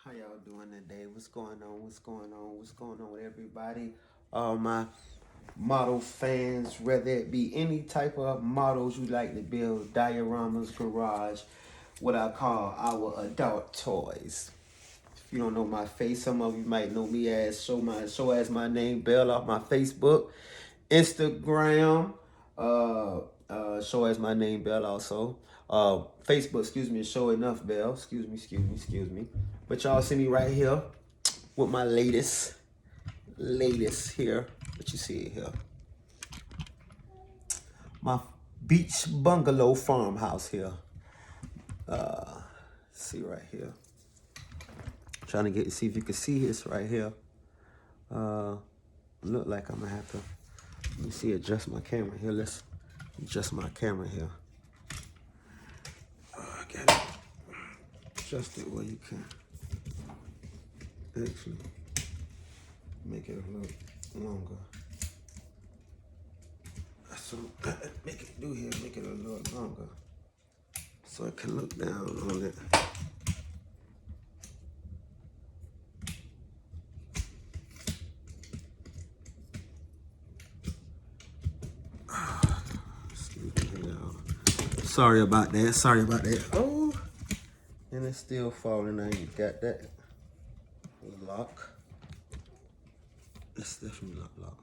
How y'all doing today? What's going on? What's going on? What's going on with everybody? All my model fans, whether it be any type of models you like to build, dioramas, garage, what I call our adult toys. If you don't know my face, some of you might know me as show as my name Bell off my Facebook, Instagram, show as my name Bell also. Facebook, excuse me, show enough Bell. Excuse me. But y'all see me right here with my latest here. What you see here? My beach bungalow farmhouse here. See right here. Trying to see if you can see this right here. Look like I'm gonna have to, let me see, adjust my camera here. Let's adjust my camera here. I got it. Adjust it where you can. Actually, make it a little longer. So make it do here, make it a little longer. So I can look down on it. Sorry about that. Oh, and it's still falling. Now you got that lock. It's definitely lock.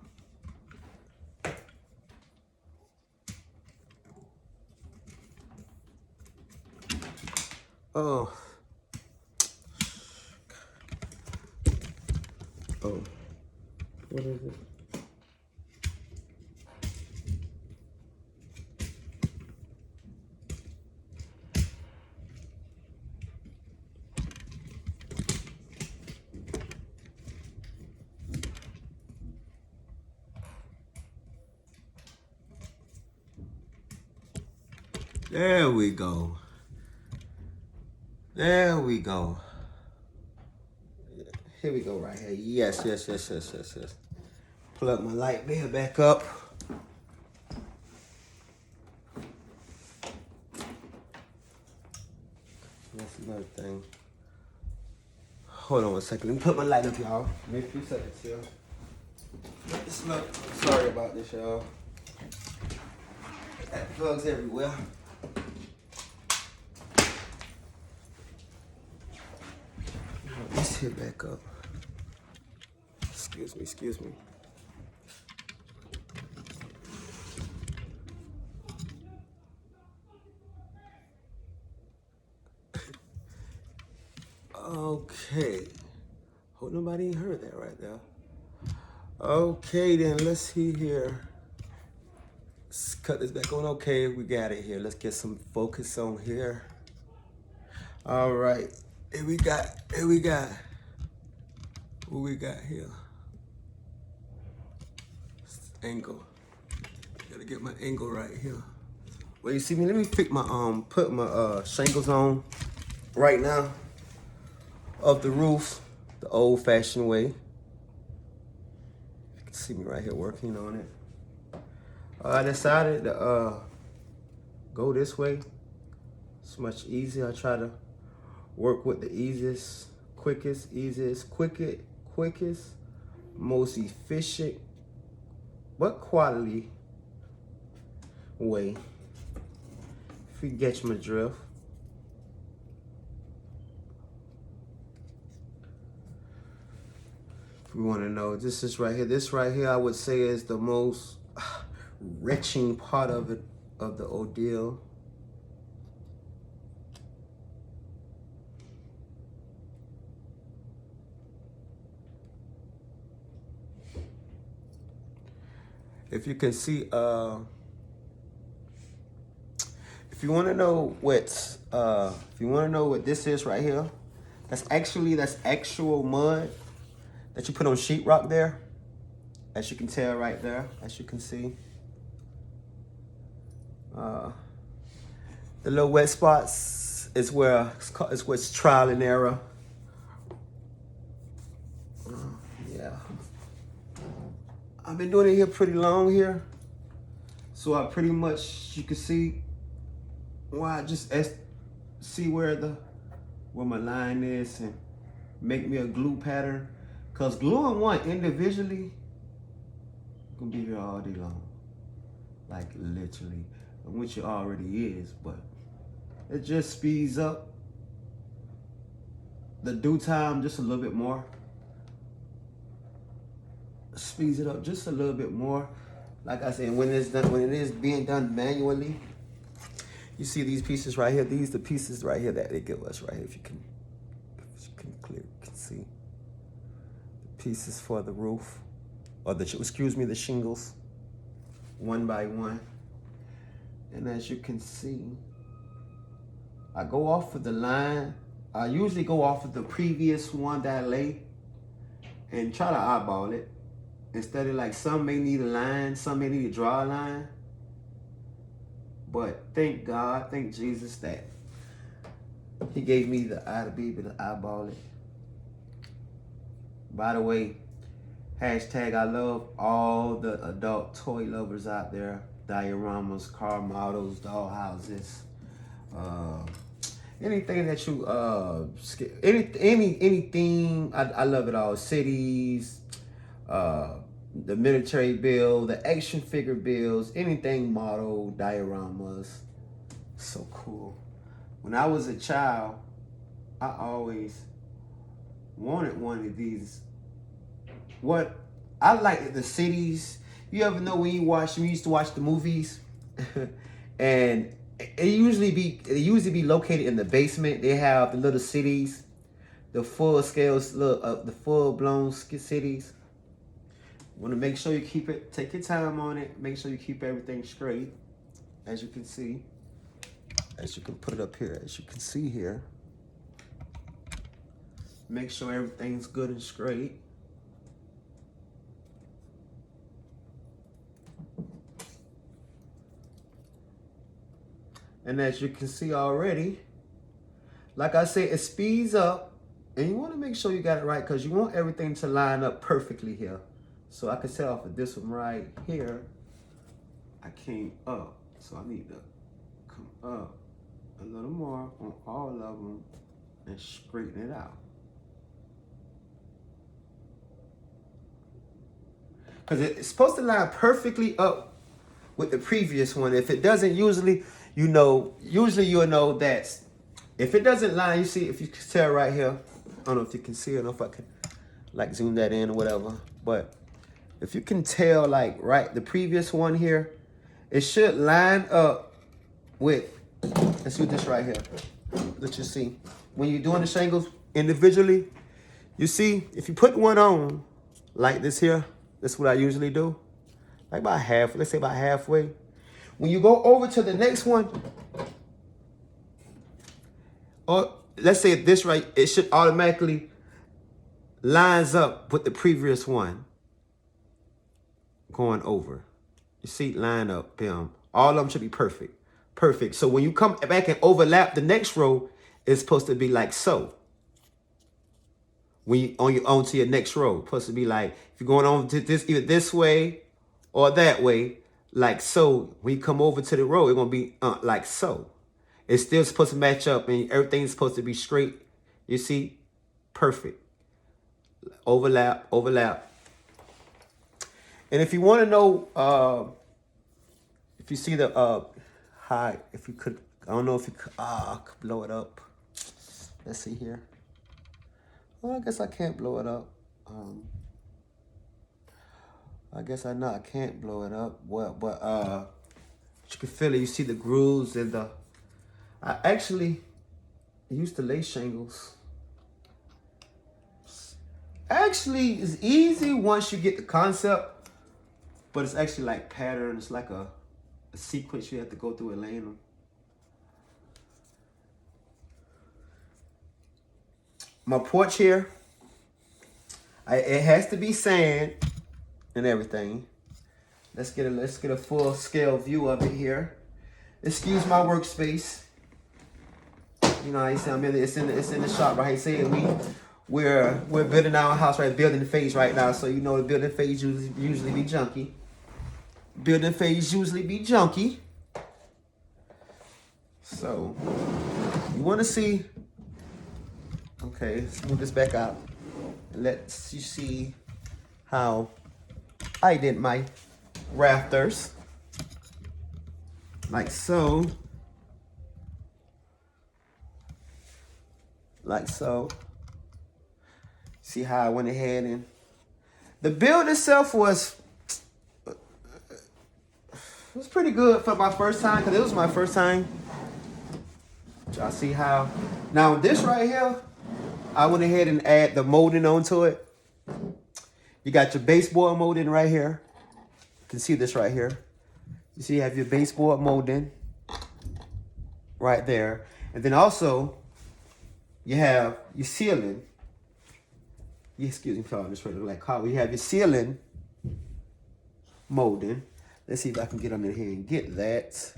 Oh. Oh. What is it? There we go. There we go. Here we go right here. Yes. Plug my light bill back up. That's another thing. Hold on a second. Let me put my light up, y'all. Give me a few seconds here. Sorry about this, y'all. Got plugs everywhere. Let's hit back up. Excuse me. Okay. Hope nobody heard that right there. Okay, then let's see here. Let's cut this back on. Okay, we got it here. Let's get some focus on here. All right. Here we got. What we got here? Angle. Gotta get my angle right here. Well, you see me? Let me pick my put my shingles on right now of the roof, the old-fashioned way. You can see me right here working on it. I decided to go this way. It's much easier. I try to work with the quickest, most efficient, but quality way. If you get my drift. If we want to know, this right here, I would say is the most wrenching part of it, of the ordeal. If you can see, if you want to know what this is right here, that's actual mud that you put on sheetrock there. As you can tell right there, as you can see. The little wet spots is where it's trial and error. Yeah. I've been doing it here pretty long here. So I pretty much, you can see why I just see where my line is, and make me a glue pattern. Cause gluing one individually gonna be here all day long. Like literally, which it already is, but it just speeds up the due time just a little bit more. Speeds it up just a little bit more. Like I said, when it's done, when it is being done manually, you see these pieces right here. These the pieces right here that they give us right here. If you can see the pieces for the roof, or the shingles, one by one. And as you can see, I go off of the line. I usually go off of the previous one that I lay and try to eyeball it. Instead of like some may need a line, some may need to draw a line. But thank God, thank Jesus that He gave me the eye to be able to eyeball it. By the way, hashtag I love all the adult toy lovers out there. Dioramas, car models, doll houses, anything that you anything. I love it all. Cities, the military build, the action figure builds, anything model, dioramas. So cool. When I was a child, I always wanted one of these. What I like the cities. You ever know when you used to watch the movies, and it usually be located in the basement. They have the little cities, the full scale, the full blown cities. Want to make sure you take your time on it. Make sure you keep everything straight. As you can see, as you can put it up here, as you can see here. Make sure everything's good and straight. And as you can see already, like I said, it speeds up. And you want to make sure you got it right because you want everything to line up perfectly here. So I can tell off of this one right here, I came up. So I need to come up a little more on all of them and straighten it out. Because it's supposed to line perfectly up with the previous one. If it doesn't, usually you'll know that if it doesn't line, you see, if you can tell right here, I don't know if you can see it, I don't know if I can like zoom that in or whatever, but if you can tell like right, the previous one here, it should line up with, let's do this right here. Let you see. When you're doing the shingles individually, you see, if you put one on like this here, that's what I usually do. Like about half, let's say about halfway. When you go over to the next one, or let's say this right, it should automatically lines up with the previous one going over. You see, line up, bam. All of them should be perfect. Perfect. So when you come back and overlap the next row, it's supposed to be like so. When you onto your next row, it's supposed to be like, if you're going on to this, either this way or that way, like so. When you come over to the row, it's gonna be like so. It's still supposed to match up and everything's supposed to be straight. You see? Perfect. Overlap, overlap. And if you want to know, if you see the high, if you could, I don't know if you could, could blow it up. Let's see here. Well, I guess I can't blow it up. I guess I can't blow it up. Well, but you can feel it. You see the grooves and the. I actually used to lay shingles. Actually, it's easy once you get the concept, but it's actually like pattern. It's like a sequence you have to go through and laying them. My porch here, it has to be sand and everything. Let's get a full scale view of it here. Excuse my workspace. You know how you say it's in the shop, right? Saying we're building our house, right? Building phase right now, so you know the building phase usually be junky. Building phase usually be junky. So you want to see. Okay, let's move this back out. And let's you see how I did my rafters. Like so. Like so. See how I went ahead and the build itself was pretty good for my first time, because it was my first time. Y'all see how now this right here, I went ahead and add the molding onto it. You got your baseboard molding right here. You can see this right here. You see you have your baseboard molding right there. And then also you have your ceiling. Excuse me, sorry, this right like how you have your ceiling molding. Let's see if I can get under here and get that.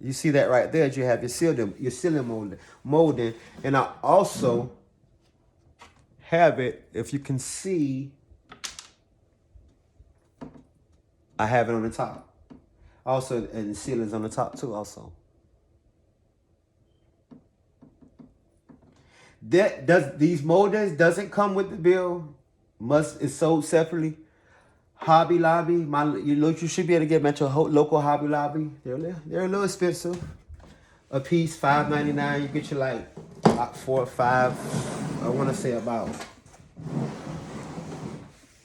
You see that right there? You have your ceiling molding, and I also have it. If you can see, I have it on the top. Also, and the ceiling's on the top too. Also, these moldings doesn't come with the bill. It's sold separately. Hobby Lobby, you should be able to get them at your local Hobby Lobby. They're a little expensive. A piece, $5.99. You get you like 4 or 5. I want to say about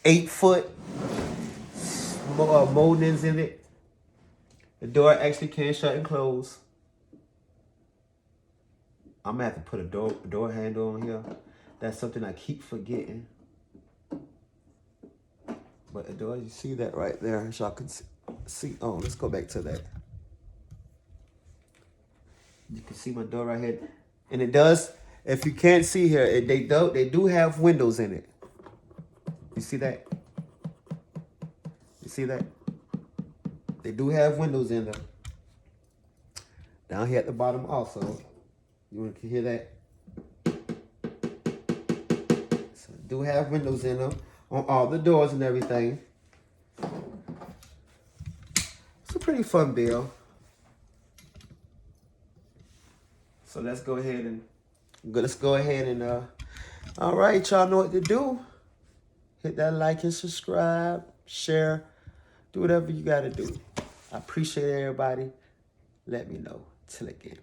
8-foot moldings in it. The door actually can shut and close. I'm gonna have to put a door handle on here. That's something I keep forgetting. But the door, you see that right there, as y'all can see. Oh, let's go back to that. You can see my door right here, and it does. If you can't see here, they do have windows in it. You see that? You see that? They do have windows in them. Down here at the bottom also. You want to hear that? So they do have windows in them on all the doors and everything. It's a pretty fun build. So let's go ahead and all right, y'all know what to do. Hit that like and subscribe, share, do whatever you gotta do. I appreciate everybody. Let me know. Till again.